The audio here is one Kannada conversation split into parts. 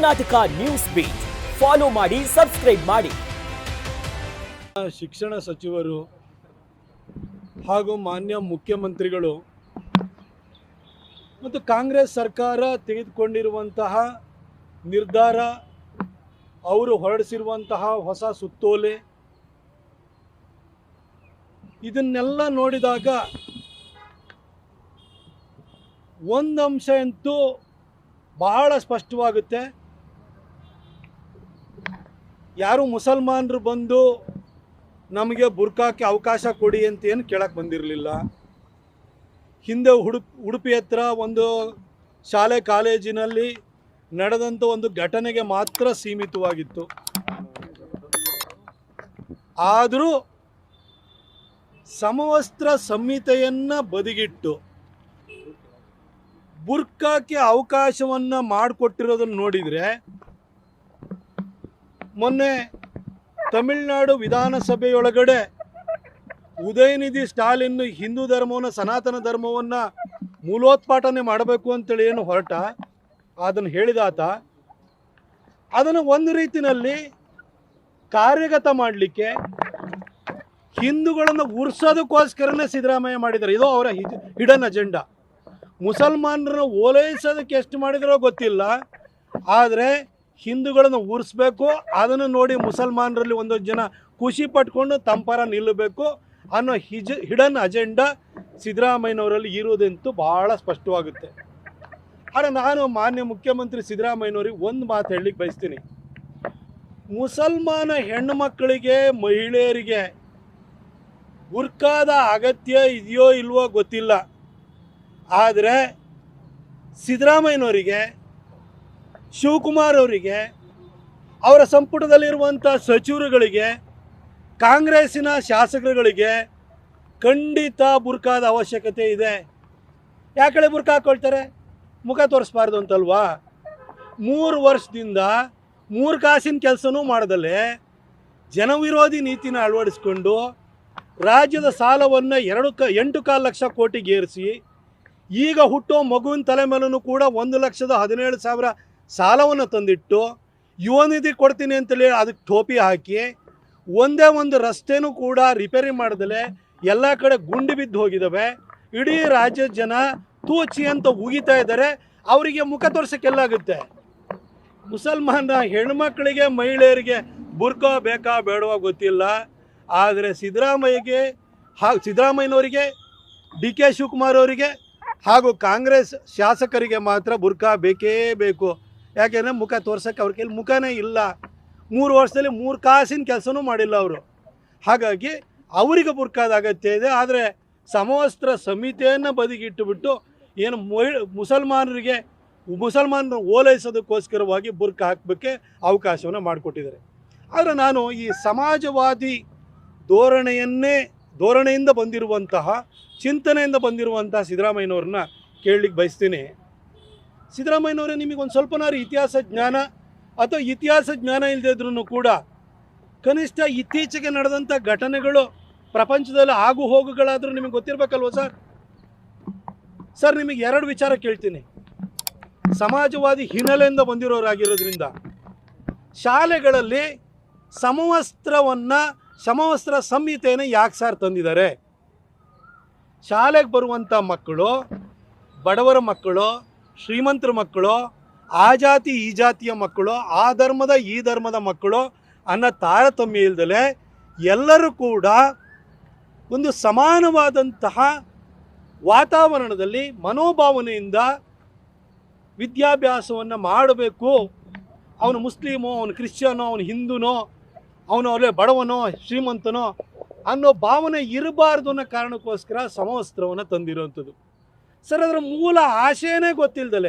ಕರ್ನಾಟಕ ನ್ಯೂಸ್ ಬೀಟ್ ಫಾಲೋ ಮಾಡಿ, ಸಬ್ಸ್ಕ್ರೈಬ್ ಮಾಡಿ. ಶಿಕ್ಷಣ ಸಚಿವರು ಹಾಗೂ ಮಾನ್ಯ ಮುಖ್ಯಮಂತ್ರಿಗಳು ಮತ್ತು ಕಾಂಗ್ರೆಸ್ ಸರ್ಕಾರ ತೆಗೆದುಕೊಂಡಿರುವಂತಹ ನಿರ್ಧಾರ, ಅವರು ಹೊರಡಿಸಿರುವಂತಹ ಹೊಸ ಸುತ್ತೋಲೆ, ಇದನ್ನೆಲ್ಲ ನೋಡಿದಾಗ ಒಂದು ಅಂಶ ಅಂತೂ ಬಹಳ ಸ್ಪಷ್ಟವಾಗುತ್ತೆ. ಯಾರು ಮುಸಲ್ಮಾನರು ಬಂದು ನಮಗೆ ಬುರ್ಕಾಕ್ಕೆ ಅವಕಾಶ ಕೊಡಿ ಅಂತ ಏನು ಕೇಳಕ್ಕೆ ಬಂದಿರಲಿಲ್ಲ. ಹಿಂದೆ ಉಡುಪಿ ಹತ್ರ ಒಂದು ಶಾಲೆ ಕಾಲೇಜಿನಲ್ಲಿ ನಡೆದಂಥ ಒಂದು ಘಟನೆಗೆ ಮಾತ್ರ ಸೀಮಿತವಾಗಿತ್ತು. ಆದರೂ ಸಮವಸ್ತ್ರ ಸಂಹಿತೆಯನ್ನು ಬದಿಗಿಟ್ಟು ಬುರ್ಕಾಕ್ಕೆ ಅವಕಾಶವನ್ನು ಮಾಡಿಕೊಟ್ಟಿರೋದನ್ನು ನೋಡಿದರೆ, ಮೊನ್ನೆ ತಮಿಳುನಾಡು ವಿಧಾನಸಭೆಯೊಳಗಡೆ ಉದಯನಿಧಿ ಸ್ಟಾಲಿನ್ ಹಿಂದೂ ಧರ್ಮವನ್ನು, ಸನಾತನ ಧರ್ಮವನ್ನು ಮೂಲೋತ್ಪಾಟನೆ ಮಾಡಬೇಕು ಅಂತೇಳಿ ಏನು ಹೊರಟ, ಅದನ್ನು ಹೇಳಿದಾತ ಅದನ್ನು ಒಂದು ರೀತಿಯಲ್ಲಿ ಕಾರ್ಯಗತ ಮಾಡಲಿಕ್ಕೆ ಹಿಂದೂಗಳನ್ನು ಉರ್ಸೋದಕ್ಕೋಸ್ಕರನೇ ಸಿದ್ದರಾಮಯ್ಯ ಮಾಡಿದ್ದಾರೆ. ಇದು ಅವರ ಹಿಡನ್ ಅಜೆಂಡಾ. ಮುಸಲ್ಮಾನರನ್ನು ಓಲೈಸೋದಕ್ಕೆ ಎಷ್ಟು ಮಾಡಿದರೋ ಗೊತ್ತಿಲ್ಲ, ಆದರೆ ಹಿಂದೂಗಳನ್ನು ಉರಿಸ್ಬೇಕು, ಅದನ್ನು ನೋಡಿ ಮುಸಲ್ಮಾನರಲ್ಲಿ ಒಂದೊಂದು ಜನ ಖುಷಿ ಪಟ್ಕೊಂಡು ತಂಪರ ನಿಲ್ಲಬೇಕು ಅನ್ನೋ ಹಿಡನ್ ಅಜೆಂಡಾ ಸಿದ್ದರಾಮಯ್ಯನವರಲ್ಲಿ ಇರುವುದಂತೂ ಭಾಳ ಸ್ಪಷ್ಟವಾಗುತ್ತೆ. ಆದರೆ ನಾನು ಮಾನ್ಯ ಮುಖ್ಯಮಂತ್ರಿ ಸಿದ್ದರಾಮಯ್ಯನವ್ರಿಗೆ ಒಂದು ಮಾತು ಹೇಳಲಿಕ್ಕೆ ಬಯಸ್ತೀನಿ. ಮುಸಲ್ಮಾನ ಹೆಣ್ಣು ಮಕ್ಕಳಿಗೆ, ಮಹಿಳೆಯರಿಗೆ ಬುರ್ಕಾದ ಅಗತ್ಯ ಇದೆಯೋ ಇಲ್ವೋ ಗೊತ್ತಿಲ್ಲ, ಆದರೆ ಸಿದ್ದರಾಮಯ್ಯನವರಿಗೆ, ಶಿವಕುಮಾರ್ ಅವರಿಗೆ, ಅವರ ಸಂಪುಟದಲ್ಲಿರುವಂಥ ಸಚಿವರುಗಳಿಗೆ, ಕಾಂಗ್ರೆಸ್ಸಿನ ಶಾಸಕರುಗಳಿಗೆ ಖಂಡಿತ ಬುರ್ಕಾದ ಅವಶ್ಯಕತೆ ಇದೆ. ಯಾಕಡೆ ಬುರ್ಕ ಹಾಕ್ಕೊಳ್ತಾರೆ? ಮುಖ ತೋರಿಸ್ಬಾರ್ದು ಅಂತಲ್ವಾ? 3 ವರ್ಷದಿಂದ 3 ಕಾಸಿನ ಕೆಲಸನೂ ಮಾಡದಲ್ಲೇ ಜನವಿರೋಧಿ ನೀತಿನ ಅಳವಡಿಸ್ಕೊಂಡು ರಾಜ್ಯದ ಸಾಲವನ್ನು 8.25 ಲಕ್ಷ ಕೋಟಿಗೆ ಏರಿಸಿ, ಈಗ ಹುಟ್ಟೋ ಮಗುವಿನ ತಲೆ ಮೇಲೂ ಕೂಡ 1,17,000 ಸಾಲವನ್ನು ತಂದಿಟ್ಟು ಯುವ ನಿಧಿ ಕೊಡ್ತೀನಿ ಅಂತೇಳಿ ಅದಕ್ಕೆ ಟೋಪಿ ಹಾಕಿ, ಒಂದೇ ಒಂದು ರಸ್ತೆನೂ ಕೂಡ ರಿಪೇರಿ ಮಾಡ್ದಲೆ ಎಲ್ಲ ಕಡೆ ಗುಂಡಿ ಬಿದ್ದು ಹೋಗಿದ್ದಾವೆ. ಇಡೀ ರಾಜ್ಯದ ಜನ ತೂಚಿ ಅಂತ ಉಗಿತಾ ಇದ್ದಾರೆ. ಅವರಿಗೆ ಮುಖ ತೋರ್ಸೋಕ್ಕೆಲ್ಲಾಗುತ್ತೆ? ಮುಸಲ್ಮಾನ ಹೆಣ್ಮಕ್ಳಿಗೆ, ಮಹಿಳೆಯರಿಗೆ ಬುರ್ಕಾ ಬೇಕಾ ಬೇಡವಾ ಗೊತ್ತಿಲ್ಲ, ಆದರೆ ಸಿದ್ದರಾಮಯ್ಯನವರಿಗೆ, ಡಿ ಕೆ ಶಿವಕುಮಾರ್ ಅವರಿಗೆ ಹಾಗೂ ಕಾಂಗ್ರೆಸ್ ಶಾಸಕರಿಗೆ ಮಾತ್ರ ಬುರ್ಕಾ ಬೇಕೇ ಬೇಕು. ಯಾಕೆಂದರೆ ಮುಖ ತೋರ್ಸೋಕ್ಕೆ ಅವ್ರ ಕೈಲಿ ಮುಖನೇ ಇಲ್ಲ. 3 ವರ್ಷದಲ್ಲಿ 3 ಕಾಸಿನ ಕೆಲಸನೂ ಮಾಡಿಲ್ಲ ಅವರು. ಹಾಗಾಗಿ ಅವರಿಗೆ ಬುರ್ಕಾದ ಅಗತ್ಯ ಇದೆ. ಆದರೆ ಸಮವಸ್ತ್ರ ಸಂಹಿತೆಯನ್ನು ಬದಿಗಿಟ್ಟುಬಿಟ್ಟು ಏನು ಮುಸಲ್ಮಾನರು ಓಲೈಸೋದಕ್ಕೋಸ್ಕರವಾಗಿ ಬುರ್ಕಾ ಹಾಕಬೇಕೆ ಅವಕಾಶವನ್ನು ಮಾಡಿಕೊಟ್ಟಿದ್ದಾರೆ. ಆದರೆ ನಾನು ಈ ಸಮಾಜವಾದಿ ಧೋರಣೆಯಿಂದ ಬಂದಿರುವಂತಹ, ಚಿಂತನೆಯಿಂದ ಬಂದಿರುವಂತಹ ಸಿದ್ದರಾಮಯ್ಯನವ್ರನ್ನ ಕೇಳಲಿಕ್ಕೆ ಬಯಸ್ತೀನಿ. ಸಿದ್ದರಾಮಯ್ಯನವರೇ, ನಿಮಗೊಂದು ಸ್ವಲ್ಪನಾರು ಇತಿಹಾಸ ಜ್ಞಾನ ಅಥವಾ ಇತಿಹಾಸ ಜ್ಞಾನ ಇಲ್ಲದೇ ಇದ್ರೂ ಕೂಡ ಕನಿಷ್ಠ ಇತ್ತೀಚೆಗೆ ನಡೆದಂಥ ಘಟನೆಗಳು, ಪ್ರಪಂಚದಲ್ಲಿ ಆಗು ಹೋಗುಗಳಾದರೂ ನಿಮಗೆ ಗೊತ್ತಿರಬೇಕಲ್ವ ಸರ್? ನಿಮಗೆ 2 ವಿಚಾರ ಕೇಳ್ತೀನಿ. ಸಮಾಜವಾದಿ ಹಿನ್ನೆಲೆಯಿಂದ ಬಂದಿರೋರಾಗಿರೋದ್ರಿಂದ ಶಾಲೆಗಳಲ್ಲಿ ಸಮವಸ್ತ್ರ ಸಂಹಿತೆಯನ್ನು ಯಾಕೆ ಸರ್ ತಂದಿದ್ದಾರೆ? ಶಾಲೆಗೆ ಬರುವಂಥ ಮಕ್ಕಳು, ಬಡವರ ಮಕ್ಕಳು, ಶ್ರೀಮಂತರ ಮಕ್ಕಳು, ಆ ಜಾತಿ ಈ ಜಾತಿಯ ಮಕ್ಕಳು, ಆ ಧರ್ಮದ ಈ ಧರ್ಮದ ಮಕ್ಕಳು ಅನ್ನೋ ತಾರತಮ್ಯ ಇಲ್ದಲೆ ಎಲ್ಲರೂ ಕೂಡ ಒಂದು ಸಮಾನವಾದಂತಹ ವಾತಾವರಣದಲ್ಲಿ ಮನೋಭಾವನೆಯಿಂದ ವಿದ್ಯಾಭ್ಯಾಸವನ್ನು ಮಾಡಬೇಕು. ಅವನು ಮುಸ್ಲಿಮೋ, ಅವನು ಕ್ರಿಶ್ಚಿಯನೋ, ಅವನು ಹಿಂದೂನೋ, ಅವನು ಅವರೇ ಬಡವನೋ ಶ್ರೀಮಂತನೋ ಅನ್ನೋ ಭಾವನೆ ಇರಬಾರ್ದು ಅನ್ನೋ ಕಾರಣಕ್ಕೋಸ್ಕರ ಸಮವಸ್ತ್ರವನ್ನು ತಂದಿರುವಂಥದ್ದು. ಸರ್, ಅದರ ಮೂಲ ಆಶಯನೇ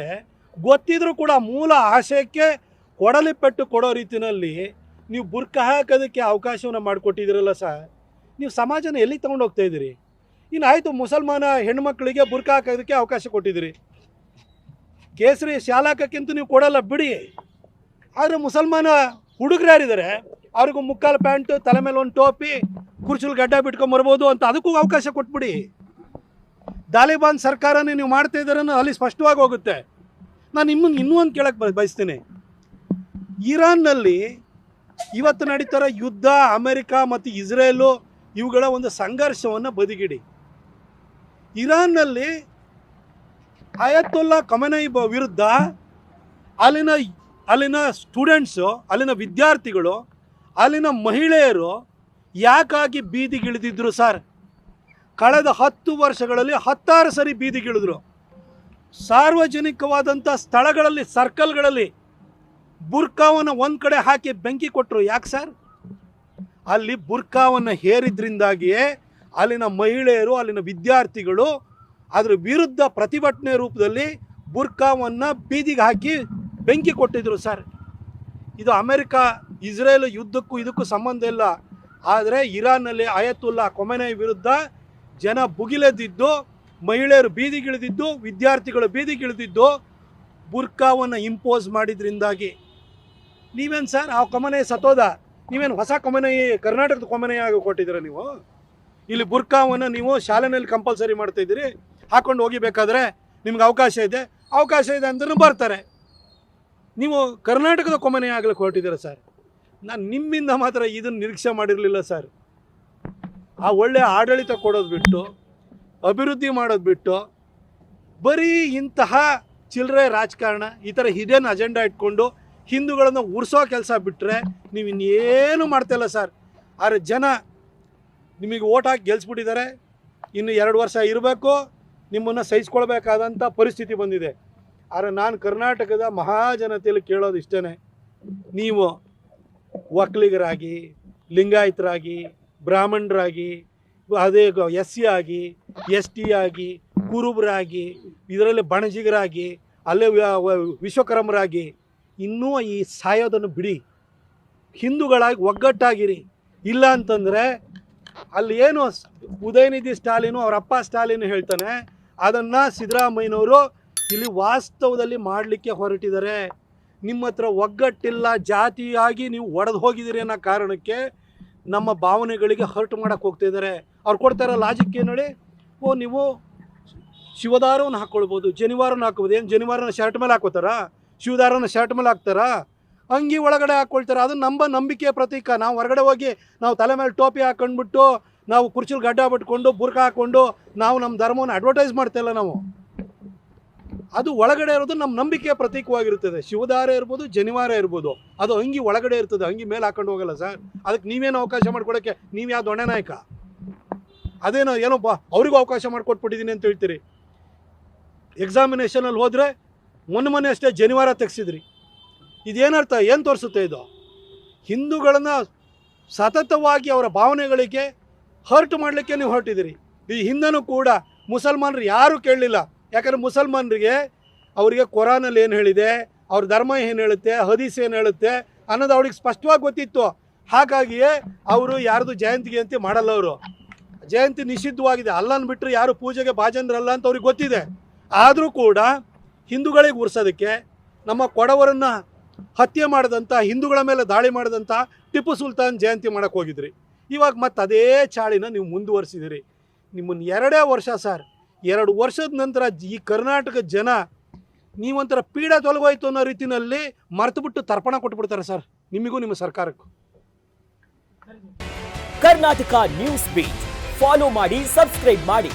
ಗೊತ್ತಿದ್ರೂ ಕೂಡ ಮೂಲ ಆಶಯಕ್ಕೆ ಕೊಡಲಿ ಪೆಟ್ಟು ಕೊಡೋ ರೀತಿಯಲ್ಲಿ ನೀವು ಬುರ್ಕ ಹಾಕೋದಕ್ಕೆ ಅವಕಾಶವನ್ನು ಮಾಡಿಕೊಟ್ಟಿದ್ದೀರಲ್ಲ ಸರ್. ನೀವು ಸಮಾಜನ ಎಲ್ಲಿ ತೊಗೊಂಡು ಹೋಗ್ತಾ ಇದ್ದೀರಿ? ಇನ್ನು ಆಯಿತು, ಮುಸಲ್ಮಾನ ಹೆಣ್ಮಕ್ಳಿಗೆ ಬುರ್ಕ ಹಾಕೋದಕ್ಕೆ ಅವಕಾಶ ಕೊಟ್ಟಿದ್ದೀರಿ, ಕೇಸರಿ ಶಾಲಾಕಕ್ಕಿಂತ ನೀವು ಕೊಡಲ್ಲ ಬಿಡಿ. ಆದರೆ ಮುಸಲ್ಮಾನ ಹುಡುಗರು ಯಾರಿದ್ದಾರೆ, ಅವ್ರಿಗೂ ಮುಕ್ಕಾಲು ಪ್ಯಾಂಟು, ತಲೆ ಮೇಲೆ ಒಂದು ಟೋಪಿ, ಕುರ್ಚುಲ್ ಗಡ್ಡ ಬಿಟ್ಕೊಂಬರ್ಬೋದು ಅಂತ ಅದಕ್ಕೂ ಅವಕಾಶ ಕೊಟ್ಬಿಡಿ. ತಾಲಿಬಾನ್ ಸರ್ಕಾರನೇ ನೀವು ಮಾಡ್ತಾ ಇದ್ದೀರನ್ನು ಅಲ್ಲಿ ಸ್ಪಷ್ಟವಾಗಿ ಹೋಗುತ್ತೆ. ನಾನು ಇನ್ನೂ ಒಂದು ಕೇಳಕ್ಕೆ ಬಯಸ್ತೀನಿ. ಇರಾನ್ನಲ್ಲಿ ಇವತ್ತು ನಡೀತಾರ ಯುದ್ಧ, ಅಮೆರಿಕ ಮತ್ತು ಇಸ್ರೇಲು ಇವುಗಳ ಒಂದು ಸಂಘರ್ಷವನ್ನು ಬದಿಗಿಡಿ. ಇರಾನ್ನಲ್ಲಿ ಅಯತುಲ್ಲಾ ಖಮೇನಿ ವಿರುದ್ಧ ಅಲ್ಲಿನ ಸ್ಟೂಡೆಂಟ್ಸು, ಅಲ್ಲಿನ ವಿದ್ಯಾರ್ಥಿಗಳು, ಅಲ್ಲಿನ ಮಹಿಳೆಯರು ಯಾಕಾಗಿ ಬೀದಿಗಿಳಿದಿದ್ರು ಸರ್? ಕಳೆದ 10 ವರ್ಷಗಳಲ್ಲಿ 16 ಸರಿ ಬೀದಿಗಿಳಿದ್ರು. ಸಾರ್ವಜನಿಕವಾದಂಥ ಸ್ಥಳಗಳಲ್ಲಿ, ಸರ್ಕಲ್ಗಳಲ್ಲಿ ಬುರ್ಕಾವನ್ನು ಒಂದು ಕಡೆ ಹಾಕಿ ಬೆಂಕಿ ಕೊಟ್ಟರು. ಯಾಕೆ ಸರ್? ಅಲ್ಲಿ ಬುರ್ಕಾವನ್ನು ಹೇರಿದ್ರಿಂದಾಗಿಯೇ ಅಲ್ಲಿನ ಮಹಿಳೆಯರು, ಅಲ್ಲಿನ ವಿದ್ಯಾರ್ಥಿಗಳು ಅದರ ವಿರುದ್ಧ ಪ್ರತಿಭಟನೆ ರೂಪದಲ್ಲಿ ಬುರ್ಕಾವನ್ನು ಬೀದಿಗೆ ಹಾಕಿ ಬೆಂಕಿ ಕೊಟ್ಟಿದ್ರು ಸರ್. ಇದು ಅಮೆರಿಕ ಇಸ್ರೇಲ್ ಯುದ್ಧಕ್ಕೂ ಇದಕ್ಕೂ ಸಂಬಂಧ ಇಲ್ಲ. ಆದರೆ ಇರಾನ್ನಲ್ಲಿ ಅಯತುಲ್ಲಾ ಖಮೇನಿ ವಿರುದ್ಧ ಜನ ಭುಗಿಲೆದ್ದಿದ್ದು, ಮಹಿಳೆಯರು ಬೀದಿಗಿಳಿದಿದ್ದು, ವಿದ್ಯಾರ್ಥಿಗಳು ಬೀದಿಗಿಳಿದಿದ್ದು ಬುರ್ಕಾವನ್ನು ಇಂಪೋಸ್ ಮಾಡಿದ್ರಿಂದಾಗಿ. ನೀವೇನು ಸರ್ ಆ ಖಮೇನಿ ಸತ್ತೋದ? ನೀವೇನು ಹೊಸ ಖಮೇನಿ, ಕರ್ನಾಟಕದ ಖಮೇನಿ ಆಗಿ ಕೊಟ್ಟಿದ್ದೀರ ನೀವು? ಇಲ್ಲಿ ಬುರ್ಕಾವನ್ನು ನೀವು ಶಾಲೆಯಲ್ಲಿ ಕಂಪಲ್ಸರಿ ಮಾಡ್ತಾಯಿದ್ದೀರಿ, ಹಾಕ್ಕೊಂಡು ಹೋಗಿಬೇಕಾದ್ರೆ ನಿಮ್ಗೆ ಅವಕಾಶ ಇದೆ ಅಂತಲೂ ಬರ್ತಾರೆ. ನೀವು ಕರ್ನಾಟಕದ ಖಮೇನಿ ಆಗ್ಲಿಕ್ಕೆ ಹೊರಟಿದ್ದೀರ ಸರ್. ನಾನು ನಿಮ್ಮಿಂದ ಮಾತ್ರ ಇದನ್ನು ನಿರೀಕ್ಷೆ ಮಾಡಿರಲಿಲ್ಲ ಸರ್. ಆ ಒಳ್ಳೆಯ ಆಡಳಿತ ಕೊಡೋದು ಬಿಟ್ಟು, ಅಭಿವೃದ್ಧಿ ಮಾಡೋದು ಬಿಟ್ಟು, ಬರೀ ಇಂತಹ ಚಿಲ್ಲರೆ ರಾಜಕಾರಣ, ಈ ಥರ ಹಿಡನ್ ಅಜೆಂಡಾ ಇಟ್ಕೊಂಡು ಹಿಂದೂಗಳನ್ನು ಉರ್ಸೋ ಕೆಲಸ ಬಿಟ್ಟರೆ ನೀವು ಇನ್ನೇನು ಮಾಡ್ತಾಯಿಲ್ಲ ಸರ್. ಆದರೆ ಜನ ನಿಮಗೆ ಓಟ್ ಹಾಕಿ ಗೆಲ್ಸ್ಬಿಟ್ಟಿದ್ದಾರೆ. ಇನ್ನು 2 ವರ್ಷ ಇರಬೇಕು, ನಿಮ್ಮನ್ನು ಸಹಿಸ್ಕೊಳ್ಬೇಕಾದಂಥ ಪರಿಸ್ಥಿತಿ ಬಂದಿದೆ. ಆದರೆ ನಾನು ಕರ್ನಾಟಕದ ಮಹಾಜನತೆಯಲ್ಲಿ ಕೇಳೋದು ಇಷ್ಟೇ, ನೀವು ಒಕ್ಕಲಿಗರಾಗಿ, ಲಿಂಗಾಯತರಾಗಿ, ಬ್ರಾಹ್ಮಣರಾಗಿ, ಅದೇ SC ಆಗಿ, ST ಆಗಿ, ಕುರುಬರಾಗಿ, ಇದರಲ್ಲಿ ಬಣಜಿಗರಾಗಿ, ಅಲ್ಲೇ ವಿಶ್ವಕರ್ಮರಾಗಿ ಇನ್ನೂ ಈ ಸಾಯೋದನ್ನು ಬಿಡಿ. ಹಿಂದೂಗಳಾಗಿ ಒಗ್ಗಟ್ಟಾಗಿರಿ. ಇಲ್ಲ ಅಂತಂದರೆ ಅಲ್ಲಿ ಏನು ಉದಯನಿಧಿ ಸ್ಟಾಲಿನು, ಅವರ ಅಪ್ಪ ಸ್ಟಾಲಿನ್ ಹೇಳ್ತಾನೆ, ಅದನ್ನು ಸಿದ್ದರಾಮಯ್ಯನವರು ಇಲ್ಲಿ ವಾಸ್ತವದಲ್ಲಿ ಮಾಡಲಿಕ್ಕೆ ಹೊರಟಿದ್ದಾರೆ. ನಿಮ್ಮ ಹತ್ರ ಒಗ್ಗಟ್ಟಿಲ್ಲ, ಜಾತಿಯಾಗಿ ನೀವು ಒಡೆದು ಹೋಗಿದ್ದೀರಿ ಅನ್ನೋ ಕಾರಣಕ್ಕೆ ನಮ್ಮ ಭಾವನೆಗಳಿಗೆ ಹರ್ಟ್ ಮಾಡೋಕ್ಕೆ ಹೋಗ್ತಿದ್ದಾರೆ. ಅವ್ರು ಕೊಡ್ತಾರ ಲಾಜಿಕ್ ಏನು ನೋಡಿ? ನೀವು ಶಿವದಾರವನ್ನು ಹಾಕ್ಕೊಳ್ಬೋದು, ಜನಿವಾರನ ಹಾಕ್ಬೋದು. ಏನು ಜನಿವಾರನ ಶರ್ಟ್ ಮೇಲೆ ಹಾಕೋತಾರಾ? ಶಿವದಾರನ ಶರ್ಟ್ ಮೇಲೆ ಹಾಕ್ತಾರಾ? ಅಂಗಿ ಒಳಗಡೆ ಹಾಕ್ಕೊಳ್ತಾರೆ. ಅದು ನಮ್ಮ ನಂಬಿಕೆಯ ಪ್ರತೀಕ. ನಾವು ಹೊರಗಡೆ ಹೋಗಿ ನಾವು ತಲೆ ಮೇಲೆ ಟೋಪಿ ಹಾಕೊಂಡ್ಬಿಟ್ಟು, ನಾವು ಕುರ್ಚಿಲ್ ಗಡ್ಡ ಬಿಟ್ಕೊಂಡು, ಬುರ್ಕ ಹಾಕ್ಕೊಂಡು ನಾವು ನಮ್ಮ ಧರ್ಮವನ್ನು ಅಡ್ವರ್ಟೈಸ್ ಮಾಡ್ತಾಯಿಲ್ಲ ನಾವು. ಅದು ಒಳಗಡೆ ಇರೋದು ನಮ್ಮ ನಂಬಿಕೆಯ ಪ್ರತೀಕವಾಗಿರುತ್ತದೆ. ಶಿವದಾರ ಇರ್ಬೋದು, ಜನಿವಾರ ಇರ್ಬೋದು, ಅದು ಅಂಗಿ ಒಳಗಡೆ ಇರ್ತದೆ, ಅಂಗಿ ಮೇಲೆ ಹಾಕೊಂಡು ಹೋಗಲ್ಲ ಸರ್. ಅದಕ್ಕೆ ನೀವೇನು ಅವಕಾಶ ಮಾಡ್ಕೊಡೋಕ್ಕೆ ನೀವು ಯಾವ ದೊಣ್ಣೆ ನಾಯಕ? ಅದೇನೋ ಏನೋ ಅವ್ರಿಗೂ ಅವಕಾಶ ಮಾಡಿಕೊಟ್ಬಿಟ್ಟಿದ್ದೀನಿ ಅಂತ ಹೇಳ್ತೀರಿ. ಎಕ್ಸಾಮಿನೇಷನಲ್ಲಿ ಹೋದರೆ ಮೊನ್ನೆ ಅಷ್ಟೇ ಜನಿವಾರ ತೆಗೆಸಿದ್ರಿ. ಇದೇನರ್ಥ? ಏನು ತೋರಿಸುತ್ತೆ ಇದು? ಹಿಂದೂಗಳನ್ನು ಸತತವಾಗಿ ಅವರ ಭಾವನೆಗಳಿಗೆ ಹರ್ಟ್ ಮಾಡಲಿಕ್ಕೆ ನೀವು ಹೊರಟಿದ್ದೀರಿ. ಈ ಹಿಂದನೂ ಕೂಡ ಮುಸಲ್ಮಾನರು ಯಾರೂ ಕೇಳಲಿಲ್ಲ. ಯಾಕಂದರೆ ಮುಸಲ್ಮಾನರಿಗೆ ಅವರಿಗೆ ಕುರಾನಲ್ಲಿ ಏನು ಹೇಳಿದೆ, ಅವ್ರ ಧರ್ಮ ಏನು ಹೇಳುತ್ತೆ, ಹದೀಸ್ ಏನು ಹೇಳುತ್ತೆ ಅನ್ನೋದು ಅವ್ರಿಗೆ ಸ್ಪಷ್ಟವಾಗಿ ಗೊತ್ತಿತ್ತು. ಹಾಗಾಗಿಯೇ ಅವರು ಯಾರ್ದು ಜಯಂತಿ ಮಾಡಲ್ಲ. ಅವರು ಜಯಂತಿ ನಿಷಿದ್ಧವಾಗಿದೆ, ಅಲ್ಲನ್ನು ಬಿಟ್ಟರೆ ಯಾರು ಪೂಜೆಗೆ ಭಾಜನರಲ್ಲ ಅಂತ ಅವ್ರಿಗೆ ಗೊತ್ತಿದೆ. ಆದರೂ ಕೂಡ ಹಿಂದೂಗಳಿಗೆ ಉರ್ಸೋದಕ್ಕೆ, ನಮ್ಮ ಕೊಡವರನ್ನು ಹತ್ಯೆ ಮಾಡಿದಂಥ, ಹಿಂದೂಗಳ ಮೇಲೆ ದಾಳಿ ಮಾಡಿದಂಥ ಟಿಪ್ಪು ಸುಲ್ತಾನ್ ಜಯಂತಿ ಮಾಡೋಕ್ಕೆ ಹೋಗಿದ್ರಿ. ಇವಾಗ ಮತ್ತೆ ಅದೇ ಚಾಳಿನ ನೀವು ಮುಂದುವರಿಸಿದಿರಿ. ನಿಮ್ಮನ್ನು 2 ವರ್ಷ ಸರ್, 2 ವರ್ಷದ ನಂತರ ಈ ಕರ್ನಾಟಕ ಜನ ನೀವಂತರ ಪೀಡೆ ತೊಲಗೋಯ್ತು ಅನ್ನೋ ರೀತಿಯಲ್ಲಿ ಮರೆತುಬಿಟ್ಟು ತರ್ಪಣ ಕೊಟ್ಬಿಡ್ತಾರೆ ಸರ್, ನಿಮಗೂ ನಿಮ್ಮ ಸರ್ಕಾರಕ್ಕೂ. ಕರ್ನಾಟಕ ನ್ಯೂಸ್ ಬೀಟ್ ಫಾಲೋ ಮಾಡಿ, ಸಬ್ಸ್ಕ್ರೈಬ್ ಮಾಡಿ.